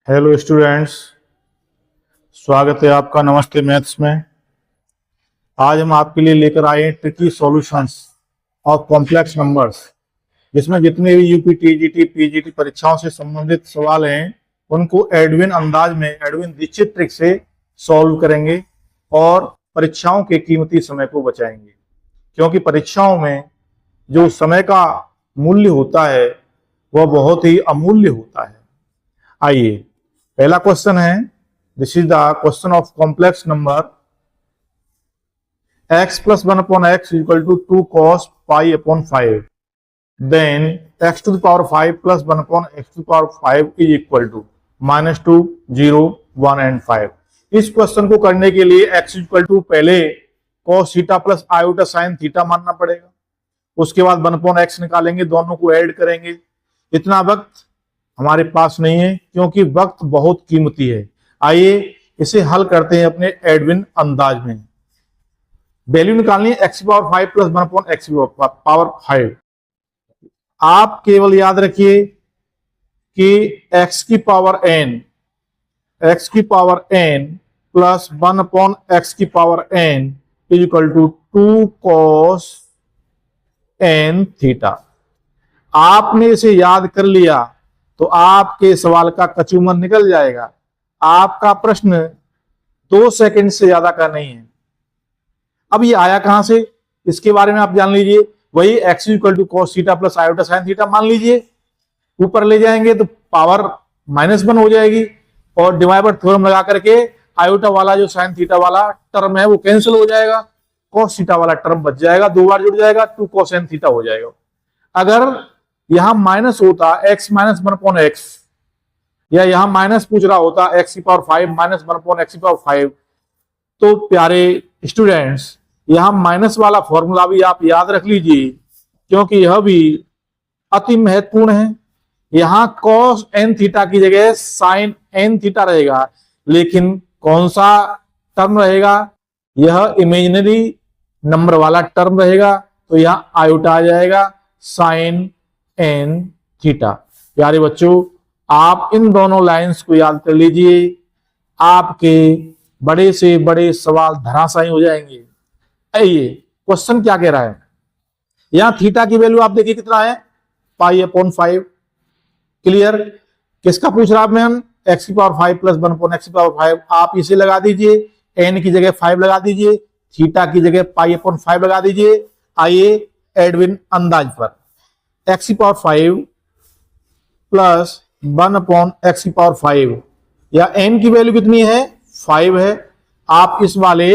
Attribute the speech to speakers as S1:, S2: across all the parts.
S1: Hello students, स्वागत है आपका नमस्ते मैथ्स में। आज हम आपके लिए लेकर आए हैं tricky solutions of complex numbers, जिसमें जितने भी यूपी, टीजीटी, पीजीटी परीक्षाओं से संबंधित सवाल हैं उनको एडविन अंदाज में, एडविन दीक्षित ट्रिक से सॉल्व करेंगे और परीक्षाओं के कीमती समय को बचाएंगे। क्योंकि परीक्षाओं में जो समय का मूल्य होता है वह बहुत ही अमूल्य होता है। आइए, पहला क्वेश्चन है, this is the question of complex number x plus 1 upon x is equal to 2 cos pi upon 5. Then x to the power 5 plus 1 upon x to the power 5 is equal to -2, 0, 1 and 5. इस question को करने के लिए x equal to पहले cos theta plus iota sine theta मानना पड़ेगा। उसके बाद 1 upon x निकालेंगे, दोनों को ऐड करेंगे। इतना वक्त हमारे पास नहीं है क्योंकि वक्त बहुत कीमती है। आइए इसे हल करते हैं अपने एडविन अंदाज में। वैल्यू निकालनी है x की पावर 5 प्लस 1 अपॉन x की पावर 5। आप केवल याद रखिए कि x की power n plus 1 upon x की power n is equal to 2 cos n theta. आपने इसे याद कर लिया तो आपके सवाल का कचूमर निकल जाएगा। आपका प्रश्न 2 सेकंड से ज्यादा का नहीं है। अब ये आया कहां से, इसके बारे में आप जान लीजिए। वही x equal to cos theta plus iota sine theta मान लीजिए। ऊपर ले जाएंगे तो पावर -1 हो जाएगी और डिवाइड थ्योरम लगा करके आयोटा वाला जो साइन थीटा वाला टर्म है वो कैंसिल हो जाएगा, cos थीटा वाला टर्म बच जाएगा, 2 बार जुड़ जाएगा, 2 cos n थीटा हो जाएगा। अगर यहां माइनस होता x माइनस 1 अपॉन x, या यहां माइनस पूछ रहा होता x की पावर 5 माइनस 1 अपॉन x की पावर 5, तो प्यारे स्टूडेंट्स यहां माइनस वाला फॉर्मूला भी आप याद रख लीजिए क्योंकि यह भी अति महत्वपूर्ण है। यहां cos n थीटा की जगह sin n थीटा रहेगा, लेकिन कौन सा टर्म रहेगा, यह इमेजिनरी नंबर वाला टर्म रहेगा, तो यहां आयोटा आ जाएगा sin n थीटा। प्यारे बच्चों, आप इन दोनों लाइंस को याद कर लीजिए, आपके बड़े से बड़े सवाल धराशायी हो जाएंगे। आइए क्वेश्चन क्या कह रहा है। यहां थीटा की वैल्यू आप देखिए कितना है, पाई अपॉन 5। क्लियर, किसका पूछ रहा है मैम, x की पावर 5 प्लस 1 अपॉन x की पावर 5। आप इसे लगा दीजिए, n की जगह 5 लगा दीजिए, थीटा की जगह पाई अपॉन 5 लगा दीजिए। आइए एडविन अंदाज पर, x की पावर 5 प्लस 1 अपॉन x की पावर 5, या n की वैल्यू कितनी है, 5 है। आप इस वाले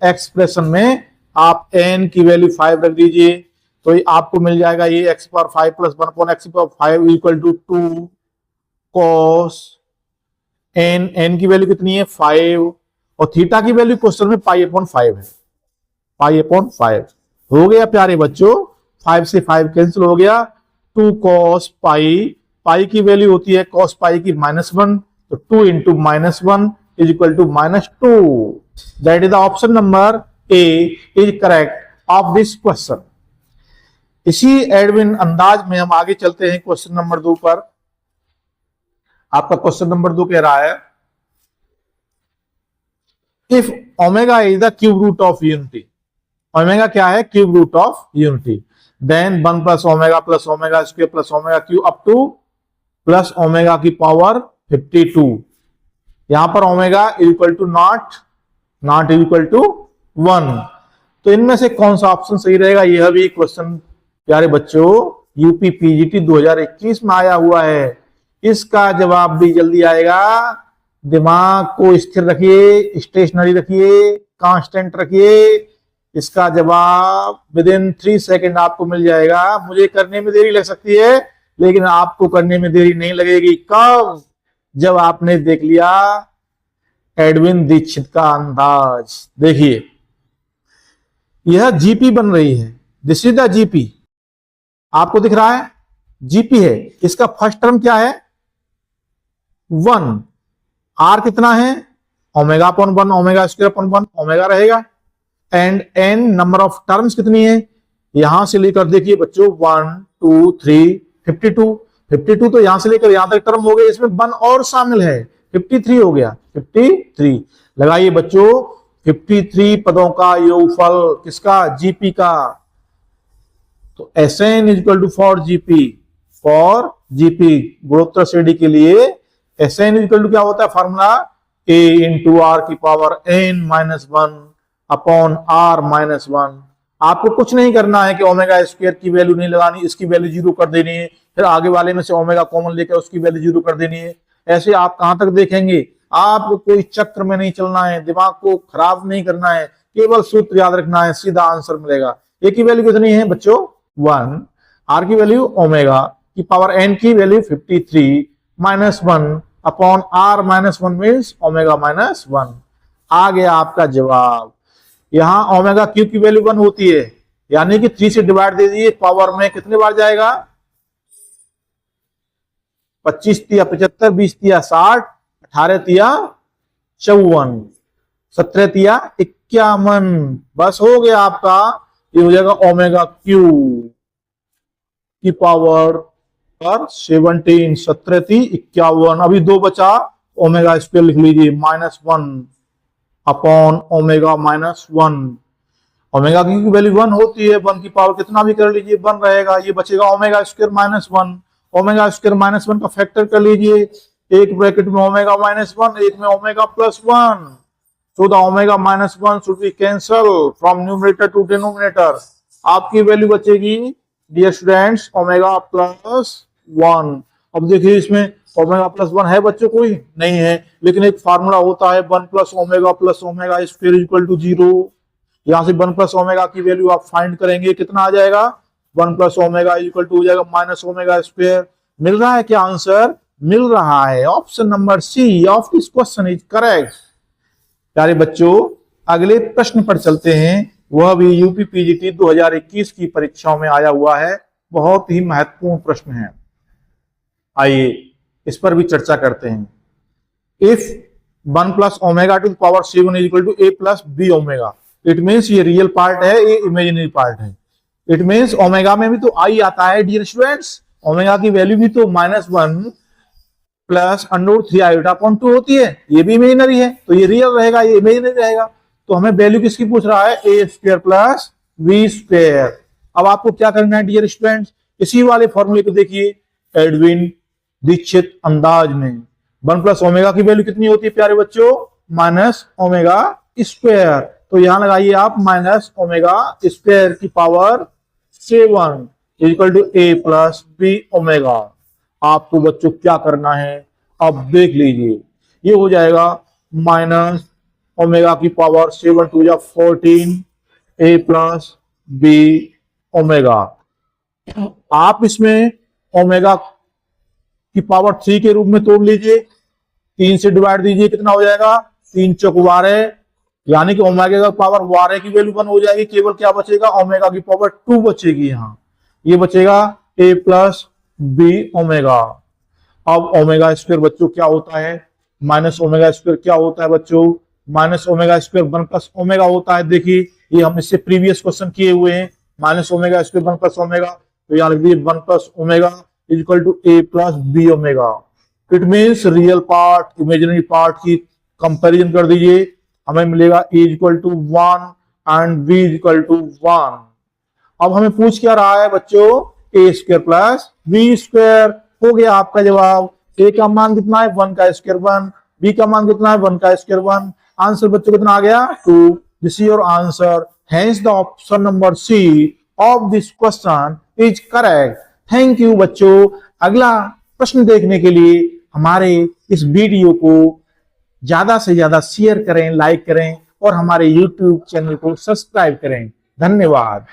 S1: एक्सप्रेशन में आप n की वैल्यू 5 रख दीजिए, तो आपको मिल जाएगा ये x की पावर 5 प्लस 1 अपॉन x की power 5 equal to 2 cos n की वैल्यू कितनी है, 5, और थीटा की वैल्यू क्वेश्चन में पाई अपॉन 5 है, पाई अपॉन 5 हो गया। प्यारे बच्चों, 5 से 5 कैंसिल हो गया, 2 cos पाई, पाई की वैल्यू होती है cos पाई की -1, तो 2 into -1 is equal to -2। That is the option number A is correct of this question. इसी एडविन अंदाज में हम आगे चलते हैं क्वेश्चन नंबर 2 पर। आपका क्वेश्चन नंबर 2 कह रहा है, if omega is the cube root of unity, omega क्या है, cube root of unity, then 1 plus omega square plus omega cube up to plus omega की पावर 52। यहां पर omega equal to not equal to 1। तो इनमें से कौन सा ऑप्शन सही रहेगा, यह भी क्वेश्चन प्यारे बच्चों यूपी पीजीटी 2021 में आया हुआ है। इसका जवाब भी जल्दी आएगा। दिमाग को स्थिर रखिए, स्टेशनरी रखिए, कांस्टेंट रखिए। इसका जवाब विद इन 3 सेकेंड आपको मिल जाएगा। मुझे करने में देरी लग सकती है, लेकिन आपको करने में देरी नहीं लगेगी। कब, जब आपने देख लिया एडविन दीक्षित का अंदाज। देखिए यह जीपी बन रही है, दिस इज द जीपी, आपको दिख रहा है जीपी है। इसका फर्स्ट टर्म क्या है, 1, आर कितना है, omega upon 1, omega square upon 1, omega रहेगा, and N number of terms कितनी है, यहां से लेकर देखिए बच्चों 1 2 3 52, 52 तो यहां से लेकर यहां तक टर्म हो गए, इसमें 1 और शामिल है, 53 हो गया, 53। लगाइए बच्चों 53 पदों का योगफल किसका, जीपी का। तो Sn equal to for GP गुणोत्तर श्रेणी के लिए Sn इक्वल टू क्या होता है फॉर्मूला, a इंटू आर की power n minus 1 upon r minus 1। आपको कुछ नहीं करना है कि ओमेगा स्क्वायर की वैल्यू नहीं लगानी, इसकी वैल्यू 0 कर देनी है, फिर आगे वाले में से ओमेगा कॉमन लेकर उसकी वैल्यू 0 कर देनी है। ऐसे आप कहां तक देखेंगे, आपको कोई चक्र में नहीं चलना है, दिमाग को खराब नहीं करना है, केवल सूत्र याद रखना है, सीधा आंसर मिलेगा। ए की वैल्यू कितनी है बच्चों 1, आर की वैल्यू ओमेगा की पावर एन की value 53 minus 1 upon R minus 1 means omega minus 1। आ गया आपका जवाब। यहां ओमेगा क्यू की वैल्यू 1 होती है, यानी कि 3 से डिवाइड दे दीजिए, पावर में कितने बार जाएगा, 25 तिया 75, 20 तिया 60, 18 तिया 54, 17 तिया 51। बस हो गया आपका, ये हो जाएगा ओमेगा क्यू की पावर पर 17, 17 थी 51। अभी 2 बचा, ओमेगा स्क्वायर लिख लीजिए minus 1 upon omega minus 1। Omega की वैल्यू 1 होती है, 1 की पावर कितना भी कर लीजिए 1 रहेगा। ये बचेगा omega square minus 1, omega square minus 1 का फैक्टर कर लीजिए, एक ब्रैकेट में ओमेगा माइनस 1, एक में omega plus 1। So the omega minus 1 should be cancelled from numerator to denominator। आपकी वैल्यू बचेगी डियर स्टूडेंट्स ओमेगा प्लस 1। अब देखिए इसमें ओमेगा प्लस 1 है बच्चों, कोई नहीं है, लेकिन एक फार्मूला होता है 1 plus omega square equal to 0। यहां से 1 प्लस ओमेगा की वैल्यू आप फाइंड करेंगे, कितना आ जाएगा 1 प्लस ओमेगा इक्वल टू हो जाएगा माइनस ओमेगा स्क्वायर। मिल रहा है क्या आंसर, मिल रहा है। Option number C of this question is correct. प्यारे बच्चों अगले प्रश्न पर चलते हैं, वह भी यूपी पीजीटी 2021 की परीक्षाओं में आया हुआ है, बहुत ही महत्वपूर्ण प्रश्न है। आइए इस पर भी चर्चा करते हैं। If 1 plus omega to power 7 is equal to A plus B omega, it means ये रियल पार्ट है, ये इमेजिनरी पार्ट है। इट मीन्स ओमेगा में भी तो आई आता है डियर स्टूडेंट्स, ओमेगा की वैल्यू भी तो -1 प्लस √3 आयोटा अपॉन 2 होती है, ये भी इमेजिनरी है, तो ये रियल रहेगा, ये इमेजिनरी रहेगा। तो हमें वैल्यू किसकी पूछ रहा है, ए स्क्वायर प्लस बी स्क्वायर। अब आपको क्या करना है डियर स्टूडेंट्स, इसी वाले फॉर्मूले को देखिए एडविन दीक्षित अंदाज में। 1 प्लस ओमेगा की वैल्यू कितनी होती है प्यारे बच्चों, माइनस ओमेगा स्क्वायर। तो यहां लगाइए आप माइनस ओमेगा स्क्वायर की power 7 equal to A plus B omega. आपको बच्चों क्या करना है, अब देख लीजिए, ये हो जाएगा माइनस ओमेगा की पावर 7 टू या 14 ए प्लस बी ओमेगा। आप इसमें ओमेगा की पावर 3 के रूप में तोड़ लीजिए, 3 से डिवाइड दीजिए, कितना हो जाएगा 3 चौक 12, यानी कि ओमेगा का पावर 12 की वैल्यू 1 हो जाएगी, केवल क्या बचेगा ओमेगा की पावर 2 बचेगी। यहाँ ये बचेगा ए प्लस बी ओमेगा। अब ओमेगा स्क्वायर बच्चों क्या होता है, माइनस ओमेगा स्क्वायर क्या होता है बच्चों, minus omega square 1 plus omega होता है। देखिए ये हम इससे प्रीवियस क्वेश्चन किए हुए हैं, minus omega square 1 plus omega, तो यहाँ लिख दीजिए 1 plus omega equal to A plus B omega. It means real part imaginary part की कंपैरिजन कर दीजिए, हमें मिलेगा A equal to 1 and B equal to 1। अब हमें पूछ क्या रहा है बच्चों, A square plus B square. हो गया आपका जवाब। ए का मान कितना है 1 का स्क्वायर 1, बी का मान कितना है 1 का स्क्वायर 1। आंसर बच्चों कितना आ गया 2। This is your answer, hence the option number C of this question is correct. Thank you बच्चों। अगला प्रश्न देखने के लिए हमारे इस वीडियो को ज्यादा से ज्यादा शेयर करें, लाइक करें और हमारे YouTube चैनल को सब्सक्राइब करें। धन्यवाद।